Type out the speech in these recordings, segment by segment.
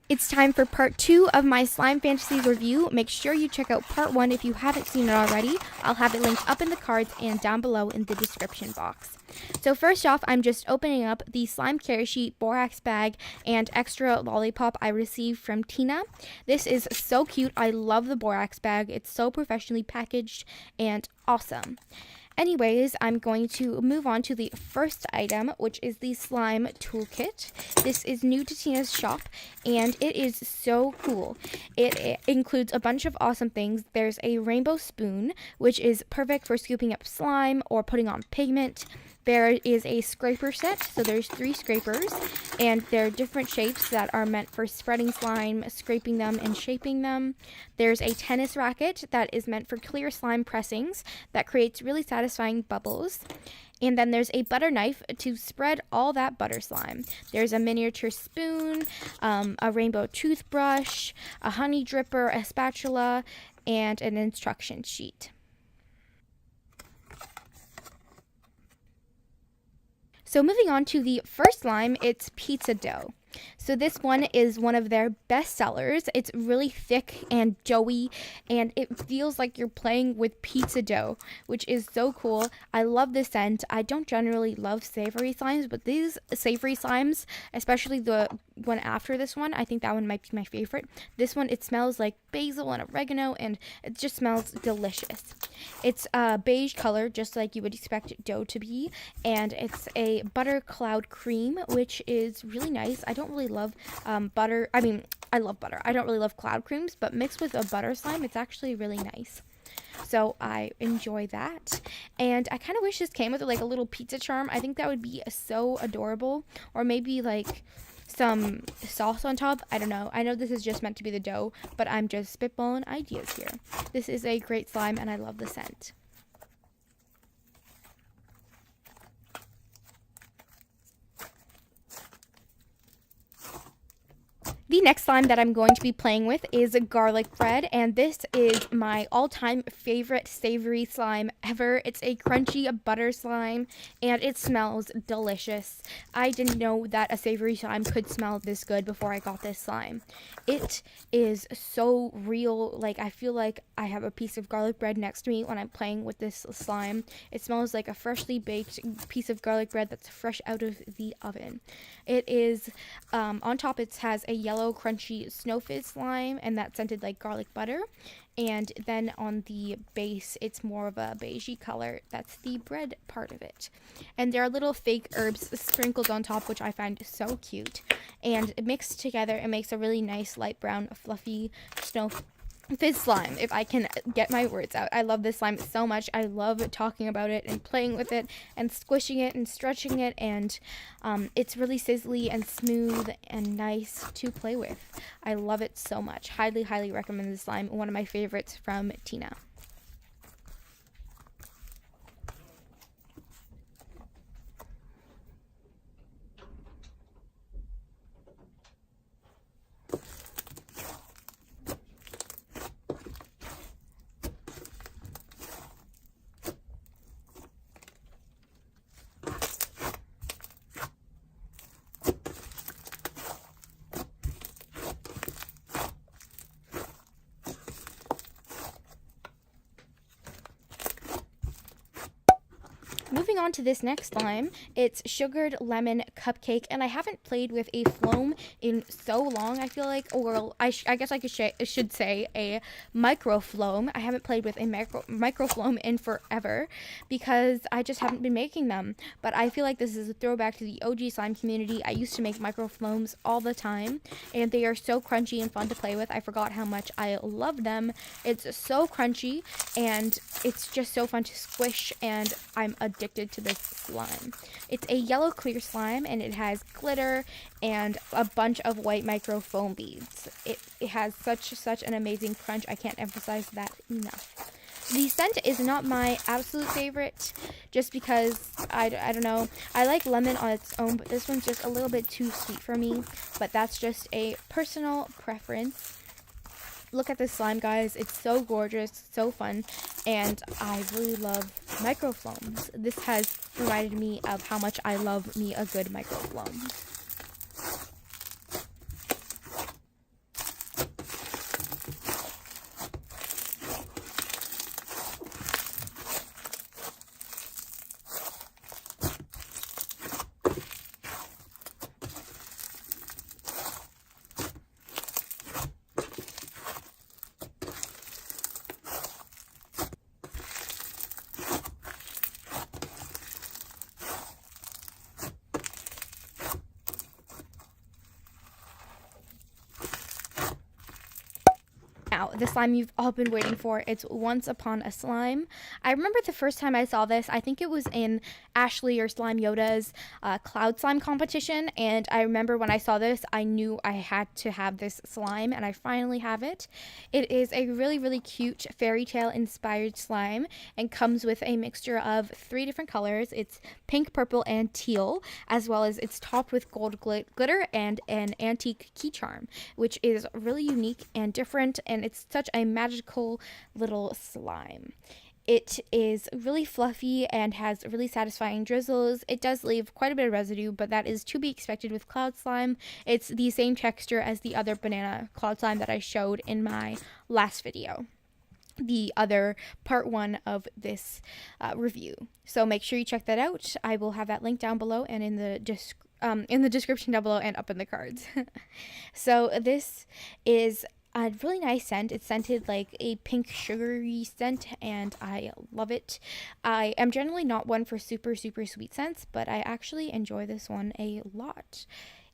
It's time for part 2 of my Slime Fantasies review. Make sure you check out part 1 if you haven't seen it already. I'll have it linked up in the cards and down below in the description box. So first off, I'm just opening up the slime carry sheet, borax bag, and extra lollipop I received from Tina. This is so cute. I love the borax bag. It's so professionally packaged and awesome. Anyways, I'm going to move on to the first item, which is the slime toolkit. This is new to Tina's shop, and it is so cool. It includes a bunch of awesome things. There's a rainbow spoon, which is perfect for scooping up slime or putting on pigment. There is a scraper set, so there's 3 scrapers, and they're different shapes that are meant for spreading slime, scraping them, and shaping them. There's a tennis racket that is meant for clear slime pressings that creates really satisfying bubbles. And then there's a butter knife to spread all that butter slime. There's a miniature spoon, a rainbow toothbrush, a honey dripper, a spatula, and an instruction sheet. So moving on to the first slime, it's pizza dough. So this one is one of their best sellers. It's really thick and doughy, and it feels like you're playing with pizza dough, which is so cool. I love the scent. I don't generally love savory slimes, but these savory slimes, especially the one after this one, I think that one might be my favorite. This one, it smells like basil and oregano, and it just smells delicious. It's a beige color, just like you would expect dough to be, and it's a butter cloud cream, which is really nice. I don't really love butter. I mean, I love butter. I don't really love cloud creams, but mixed with a butter slime, it's actually really nice. So I enjoy that. And I kind of wish this came with like a little pizza charm. I think that would be so adorable. Or maybe like some sauce on top. I don't know. I know this is just meant to be the dough, but I'm just spitballing ideas here. This is a great slime, and I love the scent. The next slime that I'm going to be playing with is garlic bread, and this is my all-time favorite savory slime ever. It's a crunchy butter slime, and it smells delicious. I didn't know that a savory slime could smell this good before I got this slime. It is so real. Like, I feel like I have a piece of garlic bread next to me when I'm playing with this slime. It smells like a freshly baked piece of garlic bread that's fresh out of the oven. It is, on top it has a yellow crunchy snow fizz slime, and that's scented like garlic butter. And then on the base, it's more of a beigey color. That's the bread part of it. And there are little fake herbs sprinkled on top, which I find so cute. And mixed together, it makes a really nice light brown, fluffy snow fizz slime, if I can get my words out. I love this slime so much. I love talking about it and playing with it and squishing it and stretching it, and it's really sizzly and smooth and nice to play with. I love it so much. Highly, highly recommend this slime. One of my favorites from Tina. Moving on to this next slime, it's sugared lemon cupcake, and I haven't played with a foam in so long, I feel like, or I guess I should say a micro foam. I haven't played with a micro foam in forever because I just haven't been making them, but I feel like this is a throwback to the OG slime community. I used to make micro foams all the time, and they are so crunchy and fun to play with. I forgot how much I love them. It's so crunchy, and it's just so fun to squish, and I'm addicted to this slime. It's a yellow clear slime, and it has glitter and a bunch of white micro foam beads. It has such an amazing crunch. I can't emphasize that enough. The scent is not my absolute favorite, just because I don't know. I like lemon on its own, but this one's just a little bit too sweet for me. But that's just a personal preference. Look at this slime, guys. It's so gorgeous, so fun, and I really love microfloams. This has reminded me of how much I love me a good microfloam. Now, the slime you've all been waiting for, it's Once Upon a Slime. I remember the first time I saw this, I think it was in Ashley or Slime Yoda's Cloud Slime competition, and I remember when I saw this, I knew I had to have this slime, and I finally have it. It is a really, really cute fairy tale inspired slime, and comes with a mixture of 3 different colors. It's pink, purple, and teal, as well as it's topped with gold glitter and an antique key charm, which is really unique and different, and it's such a magical little slime. It is really fluffy and has really satisfying drizzles. It does leave quite a bit of residue, but that is to be expected with cloud slime. It's the same texture as the other banana cloud slime that I showed in my last video, the other part 1 of this review. So make sure you check that out. I will have that link down below and in the description down below and up in the cards. So this is a really nice scent. It's scented like a pink sugary scent, and I love it. I am generally not one for super sweet scents, but I actually enjoy this one a lot.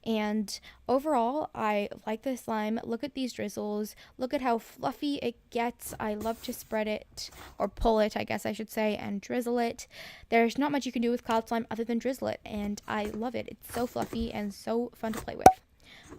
And overall, I like this slime. Look at these drizzles. Look at how fluffy it gets. I love to spread it, or pull it, I guess I should say, and drizzle it. There's not much you can do with cloud slime other than drizzle it, and I love it. It's so fluffy and so fun to play with.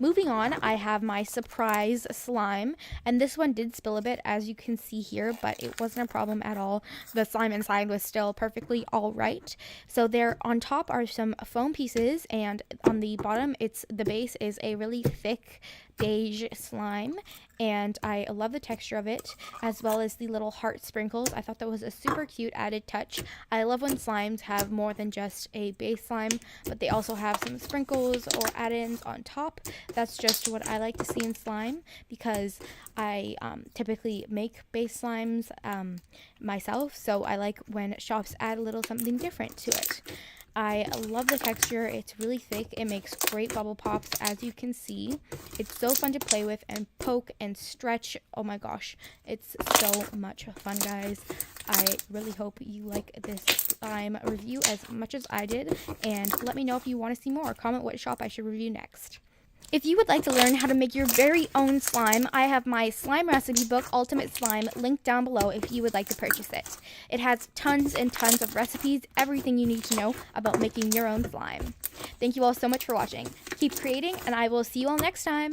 Moving on, I have my surprise slime, and this one did spill a bit, as you can see here, but it wasn't a problem at all. The slime inside was still perfectly all right. So there on top are some foam pieces, and on the bottom, the base is a really thick beige slime, and I love the texture of it, as well as the little heart sprinkles. I thought that was a super cute added touch. I love when slimes have more than just a base slime, but they also have some sprinkles or add-ins on top. That's just what I like to see in slime, because I typically make base slimes myself, so I like when shops add a little something different to it. I love the texture. It's really thick. It makes great bubble pops, as you can see. It's so fun to play with and poke and stretch. Oh my gosh, it's so much fun, guys. I really hope you like this slime review as much as I did, and let me know if you want to see more. Comment what shop I should review next. If you would like to learn how to make your very own slime, I have my slime recipe book, Ultimate Slime, linked down below if you would like to purchase it. It has tons and tons of recipes, everything you need to know about making your own slime. Thank you all so much for watching. Keep creating, and I will see you all next time.